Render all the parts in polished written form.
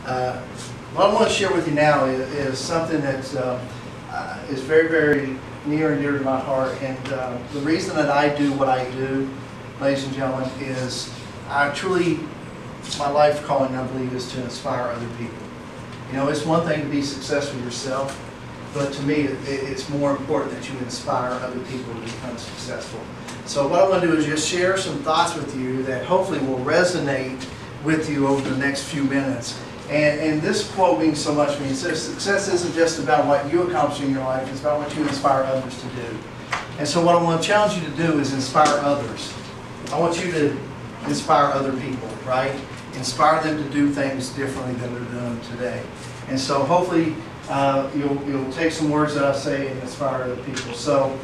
What I want to share with you now is something that is very, very near and dear to my heart. And the reason that I do what I do, ladies and gentlemen, is my life calling, I believe, is to inspire other people. You know, it's one thing to be successful yourself, but to me, it's more important that you inspire other people to become successful. So what I want to do is just share some thoughts with you that hopefully will resonate with you over the next few minutes. And this quote means so much to me. It says, success isn't just about what you accomplish in your life, it's about what you inspire others to do. And so what I want to challenge you to do is inspire others. I want you to inspire other people, right? Inspire them to do things differently than they're doing today. And so hopefully you'll take some words that I say and inspire other people. So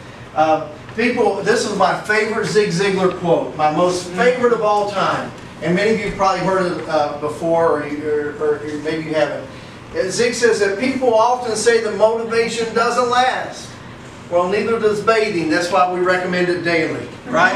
this is my favorite Zig Ziglar quote, my most favorite of all time. And many of you have probably heard it before, or maybe you haven't. Zig says that people often say that motivation doesn't last. Well, neither does bathing. That's why we recommend it daily, right?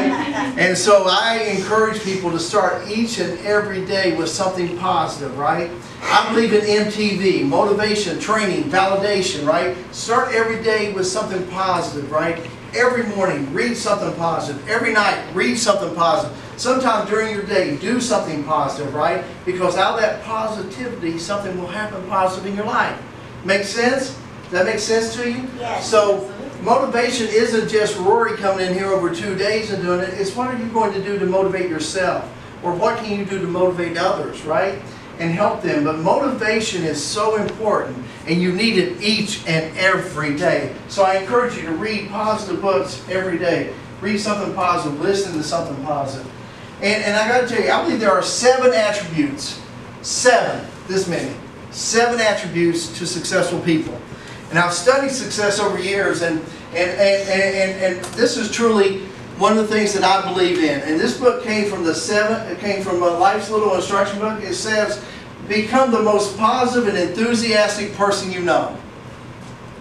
And so I encourage people to start each and every day with something positive, right? I believe in MTV, motivation, training, validation, right? Start every day with something positive, right? Every morning, read something positive. Every night, read something positive. Sometime during your day, do something positive, right? Because out of that positivity, something will happen positive in your life. Make sense? Does that make sense to you? Yes. So, motivation isn't just Rory coming in here over 2 days and doing it. It's what are you going to do to motivate yourself? Or what can you do to motivate others, right? And help them. But motivation is so important, and you need it each and every day. So I encourage you to read positive books every day. Read something positive. Listen to something positive. And I got to tell you, I believe there are 7 attributes. 7 attributes to successful people. And I've studied success over years, and this is truly one of the things that I believe in. And this book came from Life's Little Instruction Book. It says, become the most positive and enthusiastic person you know.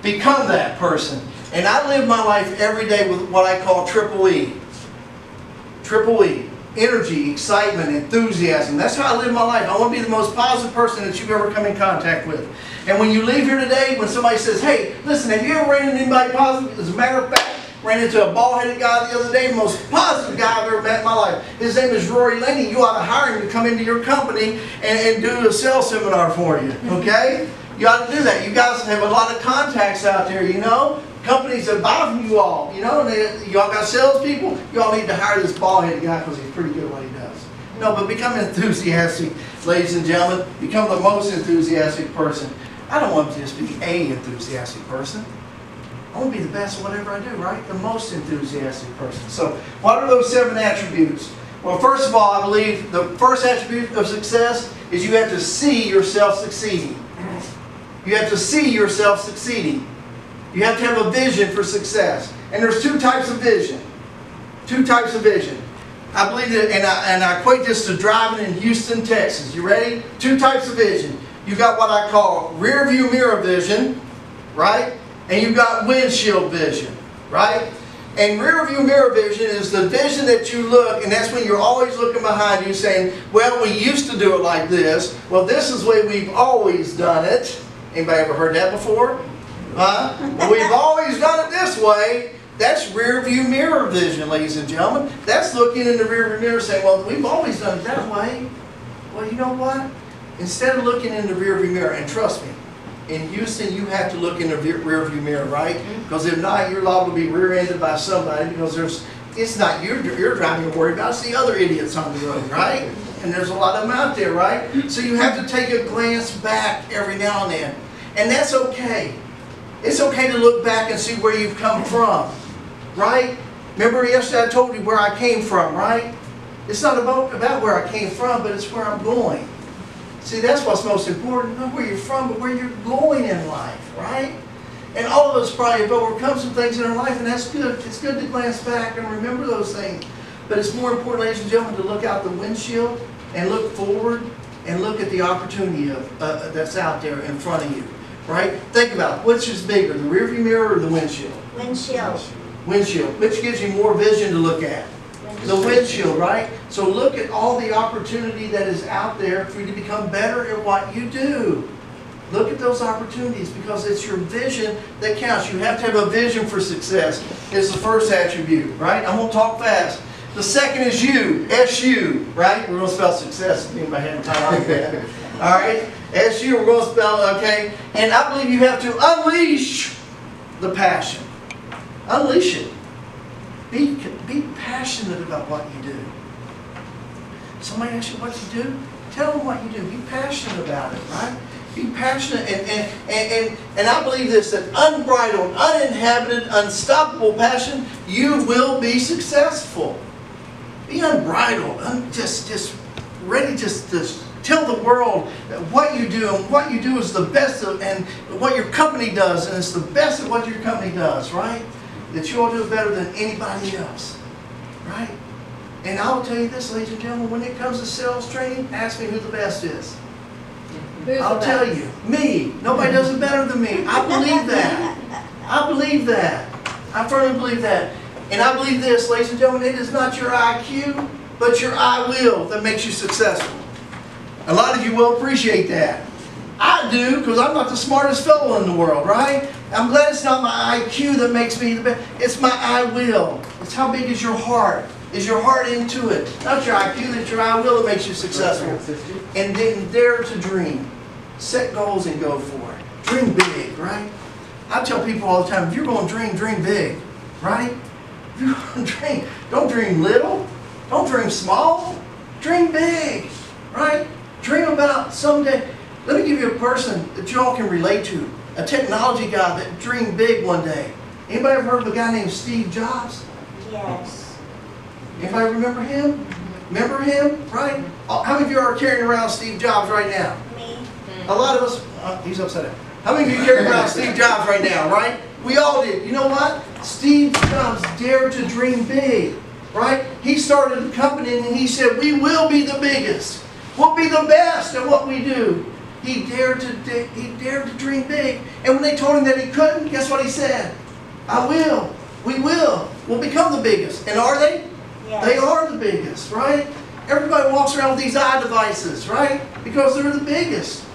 Become that person. And I live my life every day with what I call triple E. Triple E. Energy, excitement, enthusiasm. That's how I live my life. I want to be the most positive person that you've ever come in contact with. And when you leave here today, when somebody says, hey, listen, have you ever ran into anybody positive? As a matter of fact, ran into a bald-headed guy the other day, the most positive guy I've ever met in my life. His name is Rory, Laney. You ought to hire him to come into your company and do a sales seminar for you, okay? You ought to do that. You guys have a lot of contacts out there, you know? Companies that buy from you all, you know? Y'all got salespeople? You all need to hire this bald-headed guy because he's pretty good at what he does. No, but become enthusiastic, ladies and gentlemen. Become the most enthusiastic person. I don't want to just be an enthusiastic person. I want to be the best at whatever I do, right? The most enthusiastic person. So, what are those 7 attributes? Well, first of all, I believe the first attribute of success is you have to see yourself succeeding. You have to see yourself succeeding. You have to have a vision for success. And there's 2 types of vision. 2 types of vision. I believe that, and I equate this to driving in Houston, Texas. You ready? 2 types of vision. You got what I call rear view mirror vision, right? And you've got windshield vision, right? And rear view mirror vision is the vision that you look, and that's when you're always looking behind you saying, well, we used to do it like this. Well, this is the way we've always done it. Anybody ever heard that before? Huh? Well, we've always done it this way. That's rear view mirror vision, ladies and gentlemen. That's looking in the rear view mirror saying, well, we've always done it that way. Well, you know what? Instead of looking in the rear view mirror, and trust me, in Houston, you have to look in the rear view mirror, right? Because if not, you're liable to be rear-ended by somebody because it's not you're driving to worry about, it's the other idiots on the road, right? And there's a lot of them out there, right? So you have to take a glance back every now and then. And that's okay. It's okay to look back and see where you've come from, right? Remember yesterday I told you where I came from, right? It's not about where I came from, but it's where I'm going. See, that's what's most important. Not where you're from, but where you're going in life, right? And all of us probably have overcome some things in our life, and that's good. It's good to glance back and remember those things. But it's more important, ladies and gentlemen, to look out the windshield and look forward and look at the opportunity that's out there in front of you, right? Think about it. Which is bigger, the rearview mirror or the windshield? Windshield. Windshield. Which gives you more vision to look at? The windshield, right? So look at all the opportunity that is out there for you to become better at what you do. Look at those opportunities because it's your vision that counts. You have to have a vision for success. It's the first attribute, right? I'm going to talk fast. The second is you, S-U, right? We're going to spell success. Anybody have time like that? All right? S-U, we're going to spell, okay? And I believe you have to unleash the passion. Unleash it. Be passionate about what you do. Somebody asks you what you do, tell them what you do. Be passionate about it, right? Be passionate. And I believe this, that unbridled, uninhabited, unstoppable passion, you will be successful. Be unbridled, just ready to tell the world that what you do and what you do is the best of, and what your company does, and it's the best of what your company does, right? That you'll do better than anybody else, right? And I'll tell you this, ladies and gentlemen, when it comes to sales training, ask me who the best is. I'll tell you, me. Nobody does it better than me. I believe that. I believe that. I firmly believe that. And I believe this, ladies and gentlemen, it is not your IQ, but your I will that makes you successful. A lot of you will appreciate that. I do, because I'm not the smartest fellow in the world, right? I'm glad it's not my IQ that makes me the best. It's my I will. It's how big is your heart. Is your heart into it? Not your IQ, it's your I will that makes you successful. And then dare to dream. Set goals and go for it. Dream big, right? I tell people all the time, if you're going to dream, dream big, right? If you're going to dream, don't dream little. Don't dream small. Dream big, right? Dream about someday. Let me give you a person that you all can relate to. A technology guy that dreamed big one day. Anybody ever heard of a guy named Steve Jobs? Yes. Anybody remember him? Remember him, right? How many of you are carrying around Steve Jobs right now? Me. A lot of us, he's upset at. How many of you carry around Steve Jobs right now, right? We all did. You know what? Steve Jobs dared to dream big, right? He started a company and he said, we will be the biggest. We'll be the best at what we do. He dared to dream big. And when they told him that he couldn't, guess what he said? I will. We will. We'll become the biggest. And are they? Yes. They are the biggest, right? Everybody walks around with these eye devices, right? Because they're the biggest.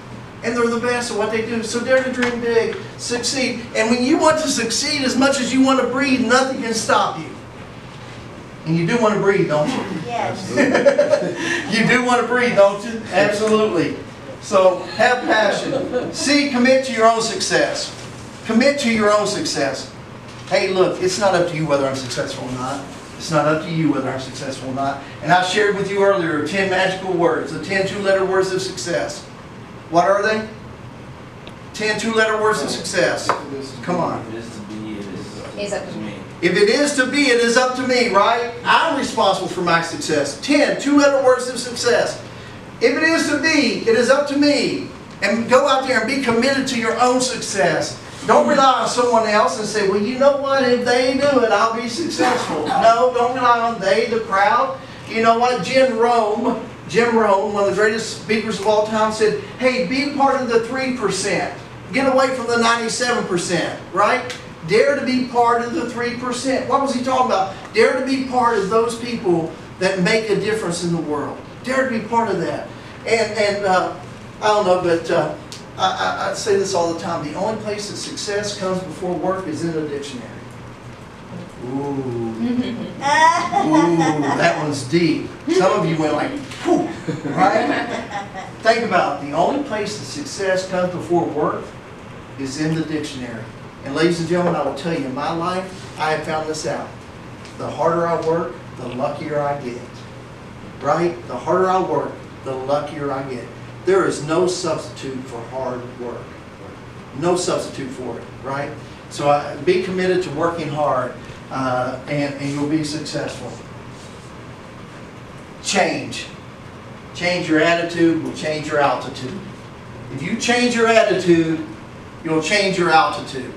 And they're the best at what they do. So dare to dream big, succeed. And when you want to succeed as much as you want to breathe, nothing can stop you. And you do want to breathe, don't you? Yes. You do want to breathe, don't you? Absolutely. So have passion. C, commit to your own success. Commit to your own success. Hey, look, it's not up to you whether I'm successful or not. It's not up to you whether I'm successful or not. And I shared with you earlier 10 magical words, the 10 two-letter words of success. What are they? 10 two-letter words of success. Come on. If it is to be, it It's up to me. If it is to be, it is up to me, right? I'm responsible for my success. 10 two-letter words of success. If it is to be, it is up to me. And go out there and be committed to your own success. Don't rely on someone else and say, well, you know what? If they do it, I'll be successful. No, don't rely on they, the crowd. You know what? Jim Rome, one of the greatest speakers of all time, said, hey, be part of the 3%. Get away from the 97%, right? Dare to be part of the 3%. What was he talking about? Dare to be part of those people that make a difference in the world. Dare to be part of that. And I don't know, but I say this all the time. The only place that success comes before work is in a dictionary. Ooh. Ooh, that one's deep. Some of you went like, whew, right? Think about it. The only place that success comes before work is in the dictionary. And ladies and gentlemen, I will tell you, in my life, I have found this out. The harder I work, the luckier I get. Right? The harder I work, the luckier I get. There is no substitute for hard work. No substitute for it, right? So be committed to working hard, and you'll be successful. Change. Change your attitude will change your altitude. If you change your attitude, you'll change your altitude.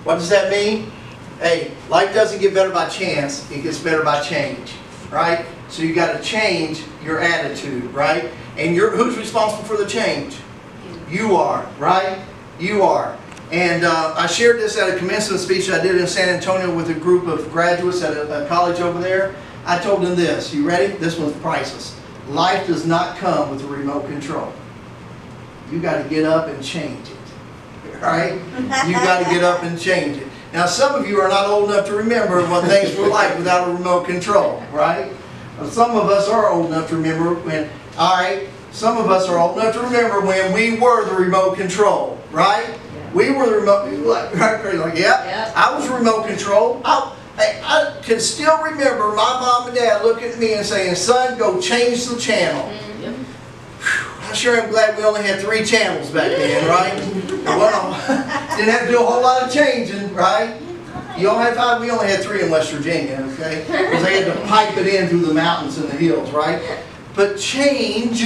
What does that mean? Hey, life doesn't get better by chance, it gets better by change, right? So you got to change your attitude, right? And who's responsible for the change? You are, right? You are. And I shared this at a commencement speech I did in San Antonio with a group of graduates at a college over there. I told them this. You ready? This one's priceless. Life does not come with a remote control. You got to get up and change it. Right? You got to get up and change it. Now, some of you are not old enough to remember what things were like without a remote control, right? Some of us are old enough to remember when, all right, some of us are old enough to remember when we were the remote control, right? Yeah. We were the remote, yeah, I was remote control. I can still remember my mom and dad looking at me and saying, son, go change the channel. I sure am glad we only had 3 channels back then, right? Well, didn't have to do a whole lot of changing, right? You only had 5, we only had 3 in West Virginia, okay? Because they had to pipe it in through the mountains and the hills, right? But change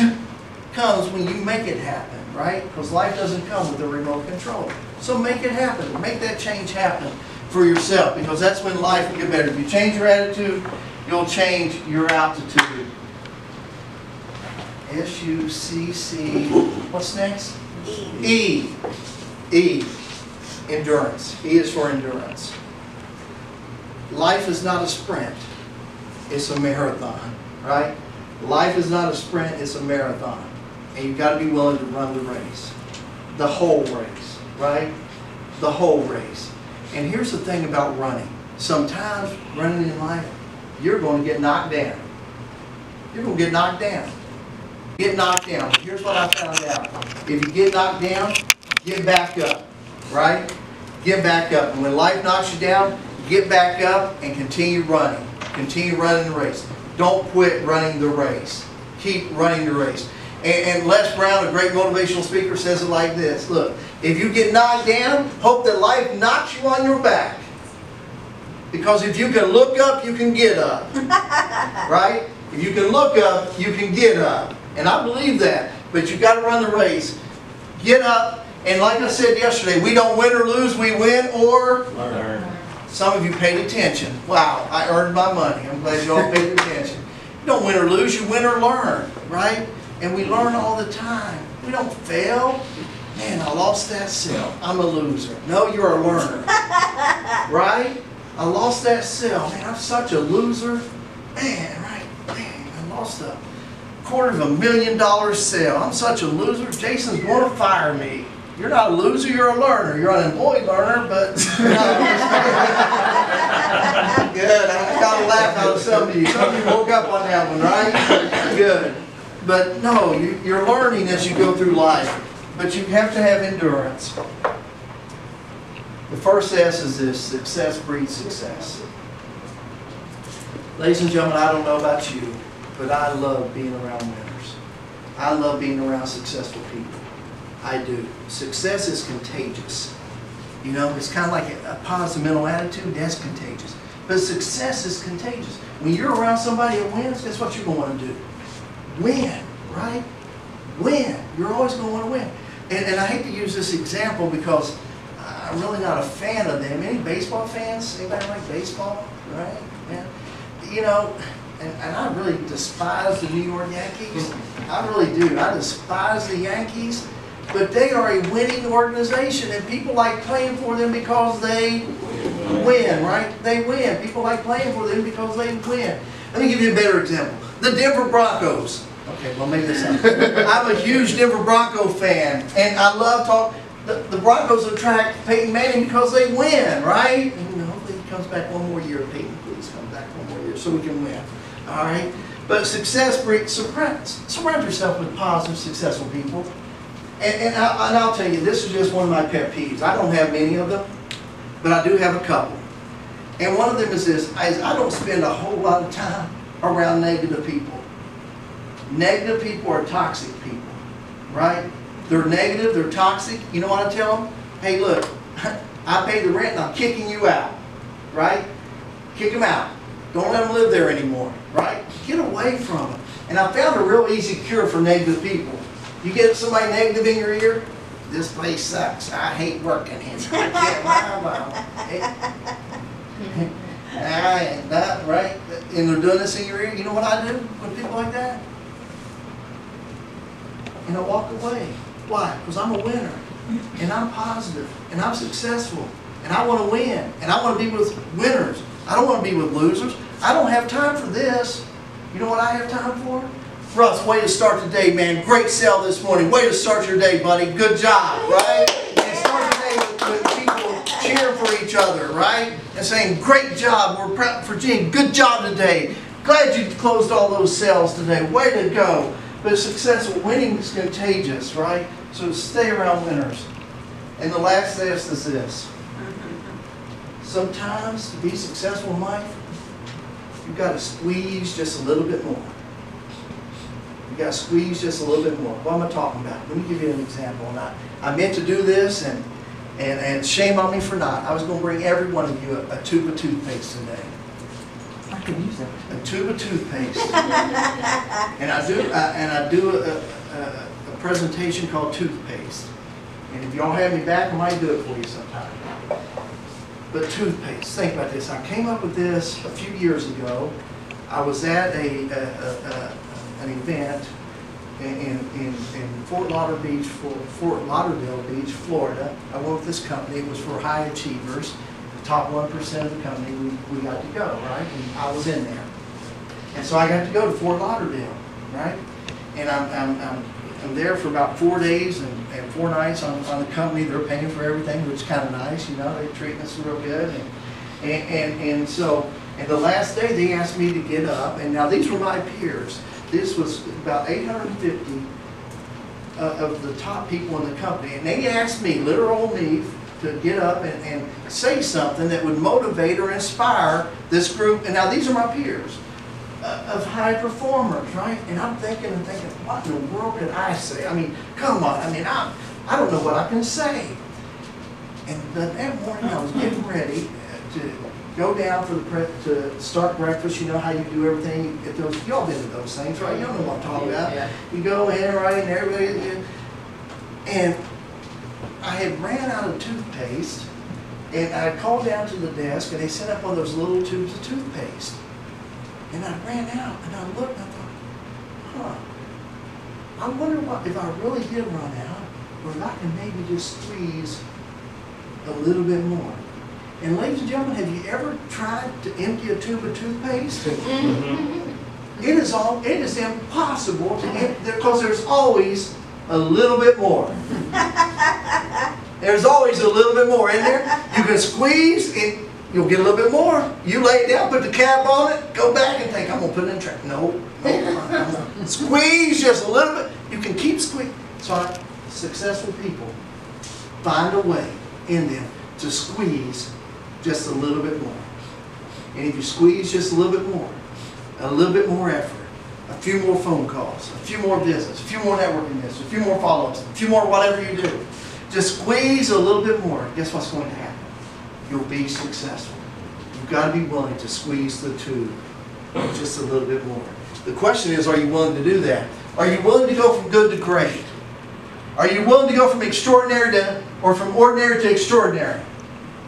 comes when you make it happen, right? Because life doesn't come with a remote control. So make it happen. Make that change happen for yourself, because that's when life will get better. If you change your attitude, you'll change your altitude. S-U-C-C. What's next? E. E. Endurance. E is for endurance. Life is not a sprint. It's a marathon, right? Life is not a sprint. It's a marathon. And you've got to be willing to run the race. The whole race, right? The whole race. And here's the thing about running. Sometimes running in life, you're going to get knocked down. You're going to get knocked down. Get knocked down. Here's what I found out. If you get knocked down, get back up, right? Get back up. And when life knocks you down, get back up and continue running. Continue running the race. Don't quit running the race. Keep running the race. And Les Brown, a great motivational speaker, says it like this. Look, if you get knocked down, hope that life knocks you on your back. Because if you can look up, you can get up. Right? If you can look up, you can get up. And I believe that. But you've got to run the race. Get up. And like I said yesterday, we don't win or lose, we win or learn. Some of you paid attention. Wow, I earned my money. I'm glad you all paid attention. You don't win or lose, you win or learn. Right? And we learn all the time. We don't fail. Man, I lost that sale. I'm a loser. No, you're a learner. Right? I lost that sale. Man, I'm such a loser. Man, right? Man, I lost a $250,000 sale. I'm such a loser. Jason's going to fire me. You're not a loser, you're a learner. You're an unemployed learner, but you're not good. I got a laugh out of some of you. Some of you woke up on that one, right? Good. But no, you're learning as you go through life. But you have to have endurance. The first S is this: success breeds success. Ladies and gentlemen, I don't know about you, but I love being around winners. I love being around successful people. I do. Success is contagious. You know, it's kind of like a positive mental attitude. That's contagious. But success is contagious. When you're around somebody that wins, guess what you're going to want to do? Win, right? Win. You're always going to want to win. And I hate to use this example because I'm really not a fan of them. Any baseball fans? Anybody like baseball? Right? Yeah. You know, and I really despise the New York Yankees. I really do. I despise the Yankees. But they are a winning organization, and people like playing for them because they win, right? They win. People like playing for them because they win. Let me give you a better example. The Denver Broncos. Okay, well, maybe that's not. I'm a huge Denver Bronco fan, and I love talking. The Broncos attract Peyton Manning because they win, right? And hopefully he comes back one more year. Peyton, please come back one more year so we can win. All right? But success breeds, surround yourself with positive, successful people. And I'll tell you, this is just one of my pet peeves. I don't have many of them, but I do have a couple. And one of them is this: I don't spend a whole lot of time around negative people. Negative people are toxic people, right? They're negative, they're toxic. You know what I tell them? Hey, look, I pay the rent and I'm kicking you out, right? Kick them out. Don't let them live there anymore, right? Get away from them. And I found a real easy cure for negative people. You get somebody negative in your ear, this place sucks. I hate working here. I can't, that, right? And they're doing this in your ear. You know what I do with people like that? And I walk away. Why? Because I'm a winner. And I'm positive. And I'm successful. And I want to win. And I want to be with winners. I don't want to be with losers. I don't have time for this. You know what I have time for? Russ, way to start the day, man. Great sale this morning. Way to start your day, buddy. Good job, right? And start the day with people cheering for each other, right? And saying, great job. We're proud for Gene. Good job today. Glad you closed all those sales today. Way to go. But successful winning is contagious, right? So stay around winners. And the last test is this. Sometimes to be successful in life, you've got to squeeze just a little bit more. You've got to squeeze just a little bit more. What am I talking about? Let me give you an example. And I meant to do this, and shame on me for not. I was going to bring every one of you a tube of toothpaste today. I could use that. A tube of toothpaste. And I do a presentation called Toothpaste. And if y'all have me back, I might do it for you sometime. But toothpaste, think about this. I came up with this a few years ago. I was at an event in Fort Lauderdale Beach, Florida. I went with this company. It was for high achievers. The top 1% of the company, we got to go, right? And I was in there. And so I got to go to Fort Lauderdale, right? And I'm there for about 4 days and 4 nights on the company. They're paying for everything, which is kind of nice, you know. They're treating us real good. And so the last day they asked me to get up, and now these were my peers. This was about 850 of the top people in the company, and they asked me, literal me, to get up and say something that would motivate or inspire this group. And now these are my peers of high performers, right? And I'm thinking, what in the world could I say? I mean, come on. I mean, I don't know what I can say. And that morning I was getting ready to go down to start breakfast. You know how you do everything at those. Y'all been to those things, right? You know what I'm talking about. Yeah. You go in, right, and everybody. And I had ran out of toothpaste, and I called down to the desk, and they set up one of those little tubes of toothpaste. And I ran out, and I looked, and I thought, I wonder if I really did run out, or if I can maybe just squeeze a little bit more. And ladies and gentlemen, have you ever tried to empty a tube of toothpaste? It is impossible to empty, because there's always a little bit more. There's always a little bit more in there. You can squeeze it. You'll get a little bit more. You lay it down, put the cap on it, go back and think, I'm going to put it in the trash. No. Squeeze just a little bit. You can keep squeezing. So successful people find a way in them to squeeze just a little bit more. And if you squeeze just a little bit more effort, a few more phone calls, a few more visits, a few more networking visits, a few more follow-ups, a few more whatever you do, just squeeze a little bit more. Guess what's going to happen? You'll be successful. You've got to be willing to squeeze the tube just a little bit more. The question is, are you willing to do that? Are you willing to go from good to great? Are you willing to go from extraordinary to, or from ordinary to extraordinary?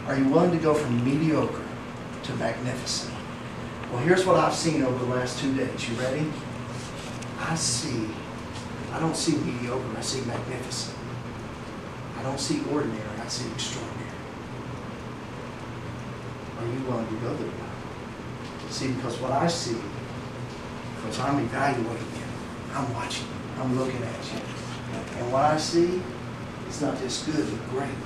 Are you willing to go from mediocre to magnificent? Well, here's what I've seen over the last 2 days. You ready? I don't see mediocre, I see magnificent. I don't see ordinary, I see extraordinary. Are you willing to go there? See, because what I see, because I'm evaluating you, I'm watching you, I'm looking at you. And what I see is not just good, but great.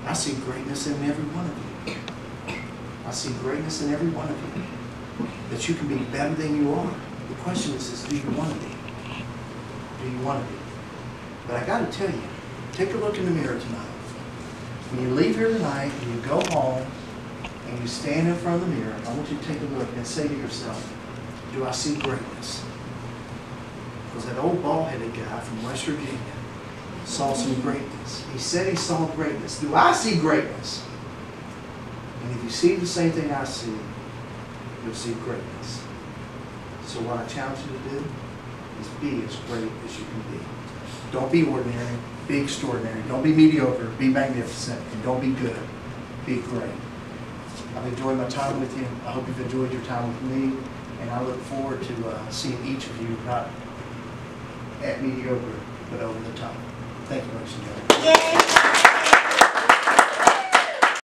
I see greatness in every one of you. I see greatness in every one of you. That you can be better than you are. The question is do you want to be? Do you want to be? But I got to tell you, take a look in the mirror tonight. When you leave here tonight and you go home and you stand in front of the mirror, I want you to take a look and say to yourself, do I see greatness? Because that old bald-headed guy from West Virginia saw some greatness. He said he saw greatness. Do I see greatness? And if you see the same thing I see, you'll see greatness. So what I challenge you to do is be as great as you can be. Don't be ordinary, be extraordinary. Don't be mediocre, be magnificent. And don't be good, be great. I've enjoyed my time with you. I hope you've enjoyed your time with me. And I look forward to seeing each of you not at mediocre, but over the top. Thank you, ladies and gentlemen.